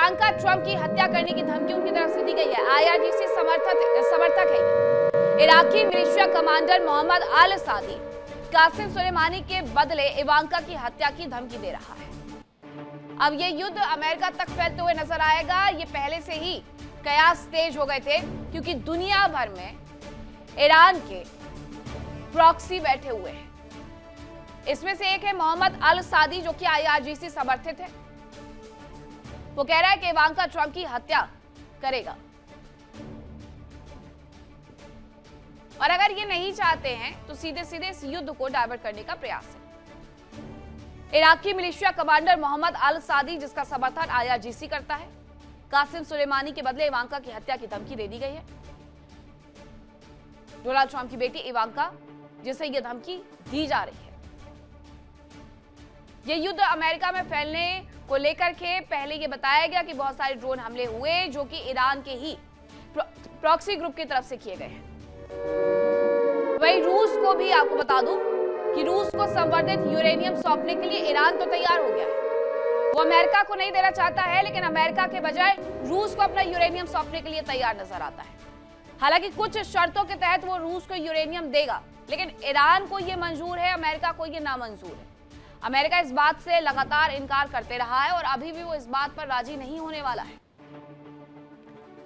Ivanka Trump की हत्या करने की धमकी उनकी तरफ से दी गई है। आईआरजीसी समर्थक है ये। इराकी मिलिशिया कमांडर मोहम्मद अल सादी कासिम सुलेमानी के बदले इवांका की हत्या की धमकी दे रहा है। अब ये युद्ध अमेरिका तक फैलते हुए नजर आएगा। ये पहले से ही कयास तेज हो गए थे, क्योंकि दुनिया भर में ईरान के प्रॉक्सी बैठे हुए हैं। इसमें से एक है मोहम्मद अल सादी, जो कि आईआरजीसी समर्थित है। वो कह रहा है कि इवांका ट्रंप की हत्या करेगा, और अगर ये नहीं चाहते हैं तो सीधे सीधे इस युद्ध को डायवर्ट करने का प्रयास है। इराकी मिलिशिया कमांडर मोहम्मद अल सादी, जिसका समर्थन आईआरजीसी करता है, कासिम सुलेमानी के बदले इवांका की हत्या की धमकी दे दी गई है। डोनाल्ड ट्रंप की बेटी इवांका, जिसे यह धमकी दी जा रही है। यह युद्ध अमेरिका में फैलने को लेकर के पहले यह बताया गया कि बहुत सारे ड्रोन हमले हुए, जो कि ईरान के ही प्रॉक्सी ग्रुप की तरफ से किए गए हैं। वहीं रूस को भी आपको बता दूं कि रूस को संवर्धित यूरेनियम सौंपने के लिए ईरान तो तैयार हो गया है। वो अमेरिका को नहीं देना चाहता है, लेकिन अमेरिका के बजाय रूस को अपना यूरेनियम सौंपने के लिए तैयार नजर आता है। हालांकि कुछ शर्तों के तहत वो रूस को यूरेनियम देगा, लेकिन ईरान को यह मंजूर है, अमेरिका को यह नामंजूर है। अमेरिका इस बात से लगातार इनकार करते रहा है और अभी भी वो इस बात पर राजी नहीं होने वाला है।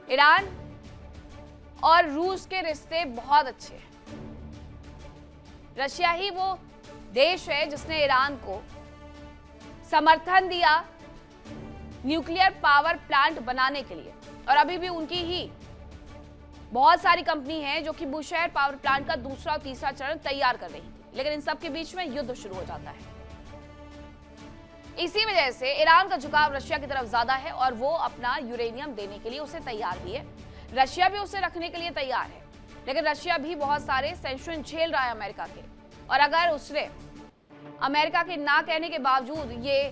ईरान और रूस के रिश्ते बहुत अच्छे हैं। रशिया ही वो देश है जिसने ईरान को समर्थन दिया न्यूक्लियर पावर प्लांट बनाने के लिए, और अभी भी उनकी ही बहुत सारी कंपनी है जो कि बुशहर पावर प्लांट का दूसरा और तीसरा चरण तैयार कर रही थी। लेकिन इन सब के बीच में युद्ध शुरू हो जाता है। इसी वजह से ईरान का झुकाव रशिया की तरफ ज्यादा है और वो अपना यूरेनियम देने के लिए उसे तैयार भी है। रशिया भी उसे रखने के लिए तैयार है, लेकिन रशिया भी बहुत सारे सैंक्शन झेल रहा है अमेरिका के, और अगर उसने अमेरिका के ना कहने के बावजूद ये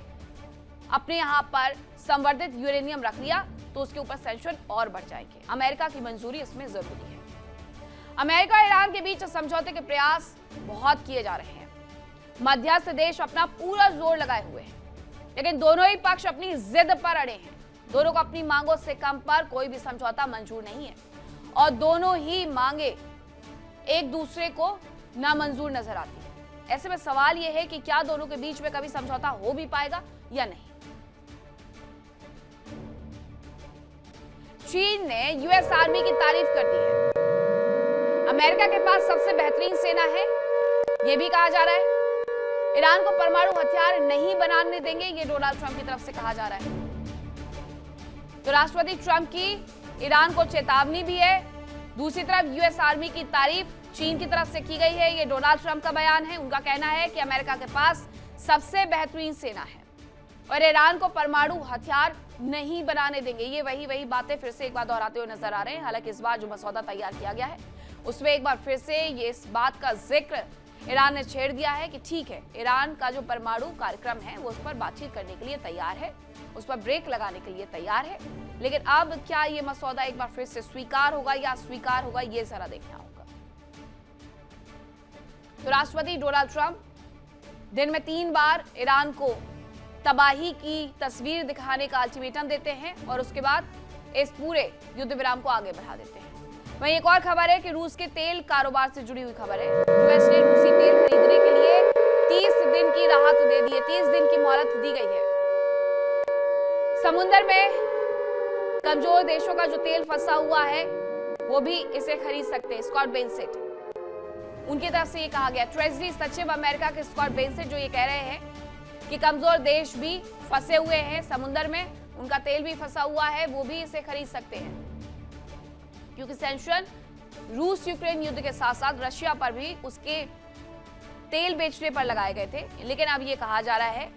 अपने यहां पर संवर्धित यूरेनियम रख लिया तो उसके ऊपर सैंक्शन और बढ़ जाएंगे। अमेरिका की मंजूरी इसमें जरूरी है। अमेरिका और ईरान के बीच समझौते के प्रयास बहुत किए जा रहे हैं। मध्यस्थ देश अपना पूरा जोर लगाए हुए हैं, लेकिन दोनों ही पक्ष अपनी जिद पर अड़े हैं। दोनों को अपनी मांगों से कम पर कोई भी समझौता मंजूर नहीं है, और दोनों ही मांगे एक दूसरे को नामंजूर नजर आती है। ऐसे में सवाल यह है कि क्या दोनों के बीच में कभी समझौता हो भी पाएगा या नहीं। चीन ने यूएस आर्मी की तारीफ कर दी है। अमेरिका के पास सबसे बेहतरीन सेना है, यह भी कहा जा रहा है। ईरान को परमाणु हथियार नहीं बनाने देंगे, यह डोनाल्ड ट्रंप की तरफ से कहा जा रहा है। तो राष्ट्रपति ट्रंप की ईरान को चेतावनी भी है। दूसरी तरफ यूएस आर्मी की तारीफ चीन की तरफ से की गई है। यह डोनाल्ड ट्रंप का बयान है। उनका कहना है कि अमेरिका के पास सबसे बेहतरीन सेना है और ईरान को परमाणु हथियार नहीं बनाने देंगे। ये वही बातें फिर से एक बार दोहराते हुए नजर आ रहे हैं। हालांकि इस बार जो मसौदा तैयार किया गया है उसमें एक बार फिर से ये इस बात का जिक्र ईरान ने छेड़ दिया है कि ठीक है, ईरान का जो परमाणु कार्यक्रम है वो उस पर बातचीत करने के लिए तैयार है, उस पर ब्रेक लगाने के लिए तैयार है। लेकिन अब क्या ये मसौदा एक बार फिर से स्वीकार होगा या अस्वीकार होगा, ये जरा देखना होगा। तो राष्ट्रपति डोनाल्ड ट्रंप दिन में 3 बार ईरान को तबाही की तस्वीर दिखाने का अल्टीमेटम देते हैं और उसके बाद इस पूरे युद्ध विराम को आगे बढ़ा देते हैं। वहीं एक और खबर है कि रूस के तेल कारोबार से जुड़ी हुई खबर है। यूएस ने रूसी तेल खरीदने के लिए 30 दिन की राहत दे दी है, 30 दिन की मोहलत दी गई है। समुद्र में कमजोर देशों का जो तेल फंसा हुआ है वो भी इसे खरीद सकते हैं। स्कॉट बेंसेट उनकी तरफ से ये कहा गया। ट्रेजरी सचिव अमेरिका के स्कॉट बेंसेट जो ये कह रहे हैं कि कमजोर देश भी फंसे हुए हैं समुद्र में, उनका तेल भी फंसा हुआ है, वो भी इसे खरीद सकते हैं, क्योंकि सैंक्शन रूस यूक्रेन युद्ध के साथ साथ रशिया पर भी उसके तेल बेचने पर लगाए गए थे। लेकिन अब ये कहा जा रहा है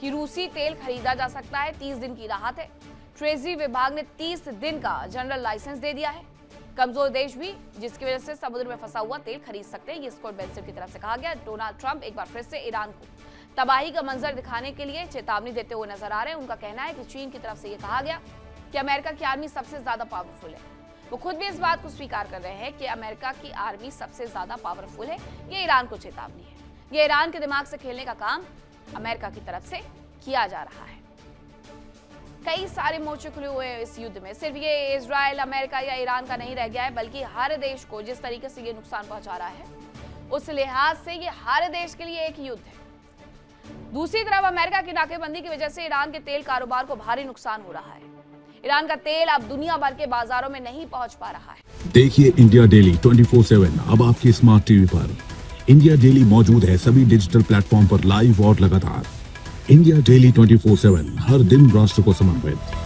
कि रूसी तेल खरीदा जा सकता है। 30 दिन की राहत है। ट्रेजरी विभाग ने 30 दिन का जनरल लाइसेंस दे दिया है। कमजोर देश भी जिसकी वजह से समुद्र में फंसा हुआ तेल खरीद सकते हैं, ये स्कॉट बेंसेट की तरफ से कहा गया। डोनाल्ड ट्रंप एक बार फिर से ईरान को तबाही का मंजर दिखाने के लिए चेतावनी देते हुए नजर आ रहे हैं। उनका कहना है कि चीन की तरफ से यह कहा गया कि अमेरिका की आर्मी सबसे ज्यादा पावरफुल है। वो खुद भी इस बात को स्वीकार कर रहे हैं कि अमेरिका की आर्मी सबसे ज्यादा पावरफुल है। ये ईरान को चेतावनी है। ये ईरान के दिमाग से खेलने का काम अमेरिका की तरफ से किया जा रहा है। कई सारे मोर्चे खुले हुए हैं इस युद्ध में। सिर्फ ये इजराइल, अमेरिका या ईरान का नहीं रह गया है, बल्कि हर देश को जिस तरीके से ये नुकसान पहुंचा रहा है, उस लिहाज से ये हर देश के लिए एक युद्ध है। दूसरी तरफ अमेरिका की नाकेबंदी की वजह से ईरान के तेल कारोबार को भारी नुकसान हो रहा है। ईरान का तेल अब दुनिया भर के बाजारों में नहीं पहुंच पा रहा है। देखिए इंडिया डेली 24/7 अब आपकी स्मार्ट टीवी पर। इंडिया डेली मौजूद है सभी डिजिटल प्लेटफॉर्म पर लाइव और लगातार। इंडिया डेली 24/7 हर दिन राष्ट्र को समर्पित।